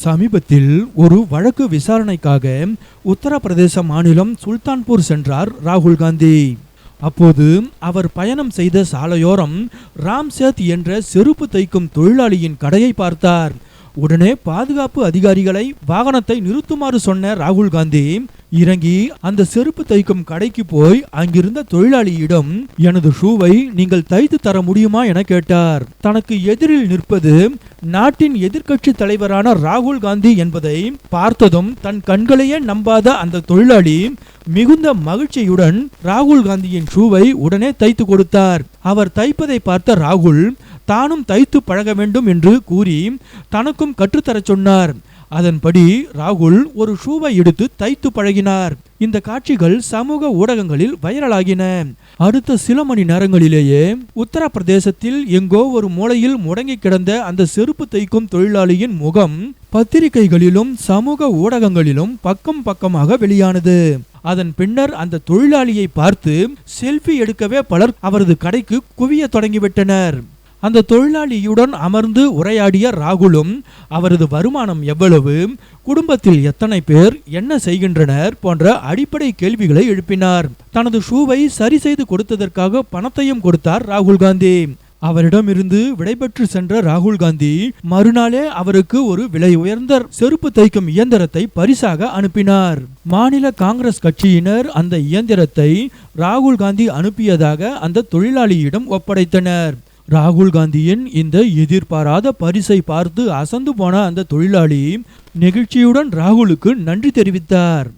சமீபத்தில் ஒரு வழக்கு விசாரணைக்காக உத்தரப்பிரதேச மாநிலம் சுல்தான்பூர் சென்றார் ராகுல் காந்தி. அப்போது அவர் பயணம் செய்த சாலையோரம் ராம்சேத் என்ற செருப்பு தைக்கும் தொழிலாளியின் கடையை பார்த்தார். உடனே பாதுகாப்பு அதிகாரிகளை வாகனத்தை நிறுத்துமாறு சொன்ன ராகுல் காந்தி இறங்கி அந்த செருப்பு தைக்கும் கடைக்கு போய் அங்கிருந்த தொழிலாளியிடம் எனது ஷூவை நீங்கள் தைத்து தர முடியுமா என கேட்டார். தனக்கு எதிரில் நிற்பது நாட்டின் எதிர்க்கட்சி தலைவரான ராகுல் காந்தி என்பதை பார்த்ததும் தன் கண்களையே நம்பாத அந்த தொழிலாளி மிகுந்த மகிழ்ச்சியுடன் ராகுல் காந்தியின் ஷூவை உடனே தைத்து கொடுத்தார். அவர் தைப்பதை பார்த்த ராகுல் தானும் தைத்து பழக வேண்டும் என்று கூறி தனக்கும் கற்றுத்தர சொன்னார். அதன்படி ராகுல் ஒரு ஷூவை எடுத்து தைத்து பழகினார். இந்த காட்சிகள் சமூக ஊடகங்களில் வைரலாகின. அடுத்த சில மணி நேரங்களிலேயே உத்தரப்பிரதேசத்தில் எங்கோ ஒரு மூலையில் முடங்கி கிடந்த அந்த செருப்பு தைக்கும் தொழிலாளியின் முகம் பத்திரிகைகளிலும் சமூக ஊடகங்களிலும் பக்கம் பக்கமாக வெளியானது. அதன் பின்னர் அந்த தொழிலாளியை பார்த்து செல்ஃபி எடுக்கவே பலர் அவரது கடைக்கு குவிய தொடங்கிவிட்டனர். அந்த தொழிலாளியுடன் அமர்ந்து உரையாடிய ராகுலும் அவரது வருமானம் எவ்வளவு, குடும்பத்தில் எத்தனை பேர், என்ன செய்கின்றனர் போன்ற அடிப்படை கேள்விகளை எழுப்பினார். தனது ஷூவை சரி செய்து கொடுத்ததற்காக பணத்தையும் கொடுத்தார் ராகுல் காந்தி. அவரிடமிருந்து விடைபெற்று சென்ற ராகுல் காந்தி மறுநாளே அவருக்கு ஒரு விலை உயர்ந்த செருப்பு தைக்கும் இயந்திரத்தை பரிசாக அனுப்பினார். மாநில காங்கிரஸ் கட்சியினர் அந்த இயந்திரத்தை ராகுல் காந்தி அனுப்பியதாக அந்த தொழிலாளியிடம் ஒப்படைத்தனர். ராகுல் காந்தியின் இந்த எதிர்பாராத பரிசை பார்த்து அசந்து போன அந்த தொழிலாளி நெகிழ்ச்சியுடன் ராகுலுக்கு நன்றி தெரிவித்தார்.